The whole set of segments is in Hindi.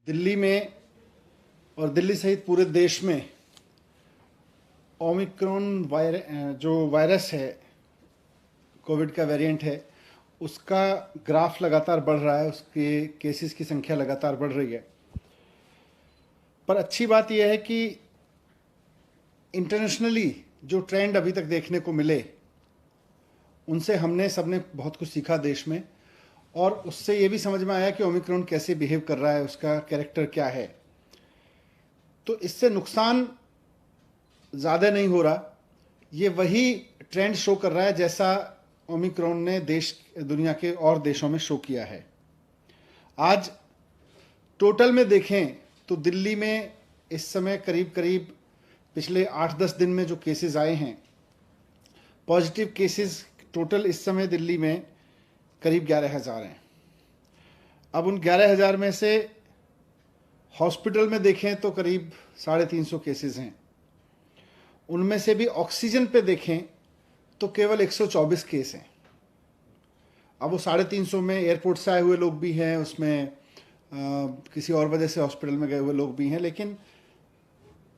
दिल्ली में और दिल्ली सहित पूरे देश में ओमिक्रॉन जो वायरस है, कोविड का वेरिएंट है, उसका ग्राफ लगातार बढ़ रहा है, उसके केसेस की संख्या लगातार बढ़ रही है। पर अच्छी बात यह है कि इंटरनेशनली जो ट्रेंड अभी तक देखने को मिले, उनसे हमने सबने बहुत कुछ सीखा देश में, और उससे ये भी समझ में आया कि ओमिक्रॉन कैसे बिहेव कर रहा है, उसका कैरेक्टर क्या है। तो इससे नुकसान ज़्यादा नहीं हो रहा, ये वही ट्रेंड शो कर रहा है जैसा ओमिक्रॉन ने दुनिया के और देशों में शो किया है। आज टोटल में देखें तो दिल्ली में इस समय करीब करीब पिछले 8-10 दिन में जो केसेस आए हैं, पॉजिटिव केसेस टोटल इस समय दिल्ली में करीब 11,000 हैं। अब उन 11,000 में से हॉस्पिटल में देखें तो करीब 350 केसेस हैं। उनमें से भी ऑक्सीजन पे देखें तो केवल 124 केस हैं। अब वो 350 में एयरपोर्ट से आए हुए लोग भी हैं, उसमें किसी और वजह से हॉस्पिटल में गए हुए लोग भी हैं, लेकिन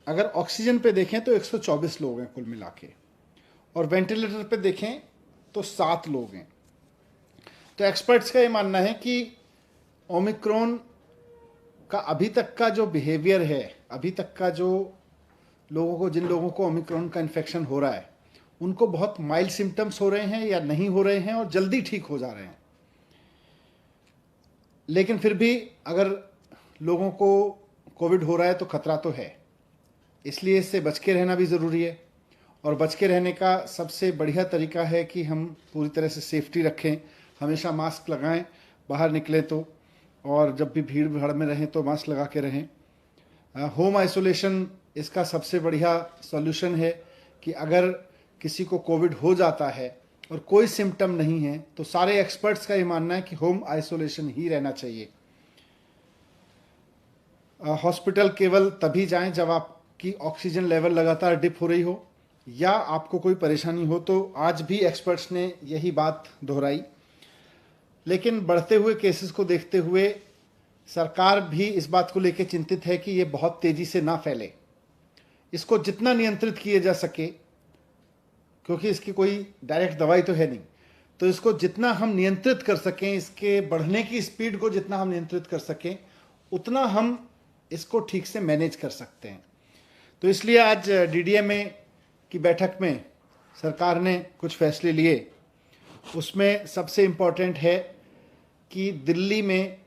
अगर ऑक्सीजन पे देखें तो 124 लोग हैं कुल मिला के, और वेंटिलेटर पे देखें तो 7 लोग हैं। तो एक्सपर्ट्स का ये मानना है कि ओमिक्रॉन का अभी तक का जो बिहेवियर है, अभी तक का जो जिन लोगों को ओमिक्रॉन का इन्फेक्शन हो रहा है, उनको बहुत माइल्ड सिम्टम्स हो रहे हैं या नहीं हो रहे हैं और जल्दी ठीक हो जा रहे हैं। लेकिन फिर भी अगर लोगों को कोविड हो रहा है तो खतरा तो है, इसलिए इससे बच के रहना भी ज़रूरी है। और बच के रहने का सबसे बढ़िया तरीका है कि हम पूरी तरह से सेफ्टी रखें, हमेशा मास्क लगाएं बाहर निकलें तो, और जब भी भीड़ भाड़ में रहें तो मास्क लगा के रहें। होम आइसोलेशन इसका सबसे बढ़िया सॉल्यूशन है कि अगर किसी को कोविड हो जाता है और कोई सिम्टम नहीं है तो सारे एक्सपर्ट्स का ये मानना है कि होम आइसोलेशन ही रहना चाहिए। हॉस्पिटल केवल तभी जाएं जब आपकी ऑक्सीजन लेवल लगातार डिप हो रही हो या आपको कोई परेशानी हो। तो आज भी एक्सपर्ट्स ने यही बात दोहराई। लेकिन बढ़ते हुए केसेस को देखते हुए सरकार भी इस बात को लेकर चिंतित है कि ये बहुत तेज़ी से ना फैले, इसको जितना नियंत्रित किया जा सके, क्योंकि इसकी कोई डायरेक्ट दवाई तो है नहीं, तो इसको जितना हम नियंत्रित कर सकें, इसके बढ़ने की स्पीड को जितना हम नियंत्रित कर सकें, उतना हम इसको ठीक से मैनेज कर सकते हैं। तो इसलिए आज डीडीएमए की बैठक में सरकार ने कुछ फैसले लिए। उसमें सबसे इम्पॉर्टेंट है कि दिल्ली में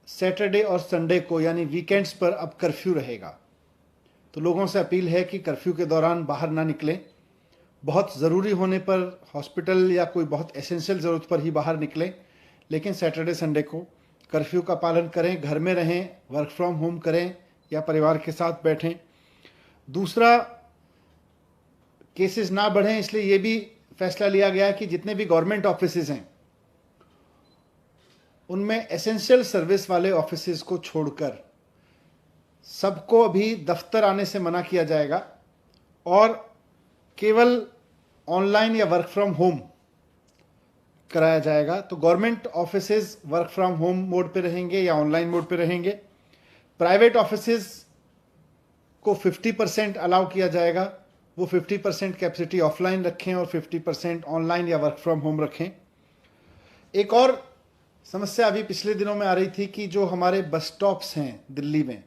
सैटरडे और संडे को यानी वीकेंड्स पर अब कर्फ्यू रहेगा। तो लोगों से अपील है कि कर्फ्यू के दौरान बाहर ना निकलें, बहुत ज़रूरी होने पर हॉस्पिटल या कोई बहुत एसेंशियल ज़रूरत पर ही बाहर निकलें, लेकिन सैटरडे संडे को कर्फ्यू का पालन करें, घर में रहें, वर्क फ्रॉम होम करें या परिवार के साथ बैठें। दूसरा, केसेस ना बढ़ें, इसलिए ये भी फैसला लिया गया कि जितने भी गवर्नमेंट ऑफिसेज हैं उनमें एसेंशियल सर्विस वाले ऑफिसेज को छोड़कर सबको अभी दफ्तर आने से मना किया जाएगा और केवल ऑनलाइन या वर्क फ्रॉम होम कराया जाएगा। तो government offices work from home mode पे रहेंगे या ऑनलाइन मोड पे रहेंगे। प्राइवेट ऑफिसेज को 50% अलाउ किया जाएगा, वो 50% कैपेसिटी ऑफलाइन रखें और 50% ऑनलाइन या वर्क फ्रॉम होम रखें। एक और समस्या अभी पिछले दिनों में आ रही थी कि जो हमारे बस स्टॉप्स हैं दिल्ली में,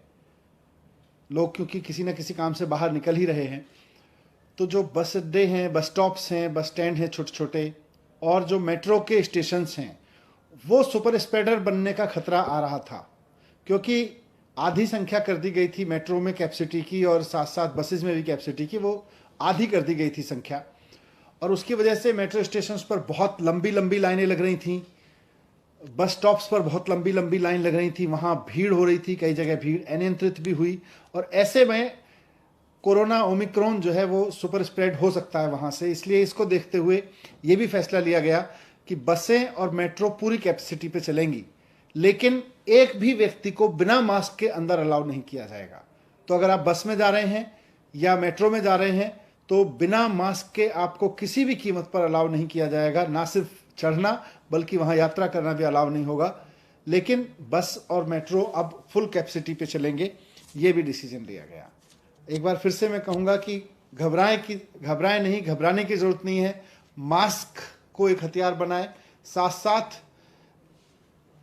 लोग क्योंकि किसी न किसी काम से बाहर निकल ही रहे हैं, तो जो बस अड्डे हैं, बस स्टॉप्स हैं, बस स्टैंड हैं छोटे छोटे, और जो मेट्रो के स्टेशंस हैं, वो सुपर स्प्रेडर बनने का खतरा आ रहा था, क्योंकि आधी संख्या कर दी गई थी मेट्रो में कैपेसिटी की और साथ साथ बसेस में भी कैपेसिटी की, वो आधी कर दी गई थी संख्या, और उसकी वजह से मेट्रो स्टेशंस पर बहुत लंबी लंबी लाइनें लग रही थी, बस स्टॉप्स पर बहुत लंबी लंबी लाइन लग रही थी, वहाँ भीड़ हो रही थी, कई जगह भीड़ अनियंत्रित भी हुई, और ऐसे में कोरोना ओमिक्रॉन जो है वो सुपर स्प्रेड हो सकता है वहाँ से। इसलिए इसको देखते हुए ये भी फैसला लिया गया कि बसें और मेट्रो पूरी कैपेसिटी पे चलेंगी, लेकिन एक भी व्यक्ति को बिना मास्क के अंदर अलाउ नहीं किया जाएगा। तो अगर आप बस में जा रहे हैं या मेट्रो में जा रहे हैं तो बिना मास्क के आपको किसी भी कीमत पर अलाउ नहीं किया जाएगा, ना सिर्फ चढ़ना बल्कि वहाँ यात्रा करना भी अलाउ नहीं होगा। लेकिन बस और मेट्रो अब फुल कैपेसिटी पे चलेंगे, ये भी डिसीजन लिया गया। एक बार फिर से मैं कहूँगा कि घबराएं नहीं, घबराने की ज़रूरत नहीं है। मास्क को एक हथियार बनाएं, साथ साथ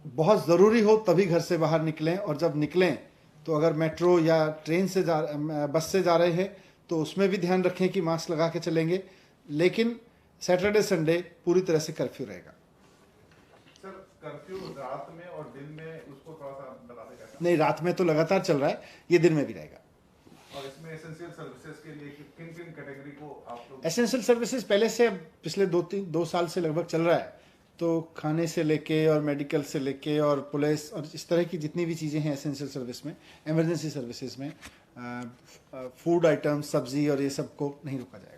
बहुत ज़रूरी हो तभी घर से बाहर निकलें, और जब निकलें तो अगर मेट्रो या ट्रेन से बस से जा रहे हैं तो उसमें भी ध्यान रखें कि मास्क लगा के चलेंगे। लेकिन सैटरडे संडे पूरी तरह से कर्फ्यू रहेगा। सर, कर्फ्यू रात में और दिन में उसको थोड़ा सा बता दें कैसा? नहीं, रात में तो लगातार चल रहा है, ये दिन में भी रहेगा। और इसमें एसेंशियल सर्विसेज के लिए किन किन कैटेगरी को आप लोग? एसेंशियल सर्विसेज पहले से पिछले 2 साल से लगभग चल रहा है, तो खाने से लेके और मेडिकल से लेके और पुलिस और इस तरह की जितनी भी चीज़ें हैं एसेंशियल सर्विस में, इमरजेंसी सर्विसेज में, फूड आइटम्स, सब्जी और ये सब को नहीं रोका जाएगा।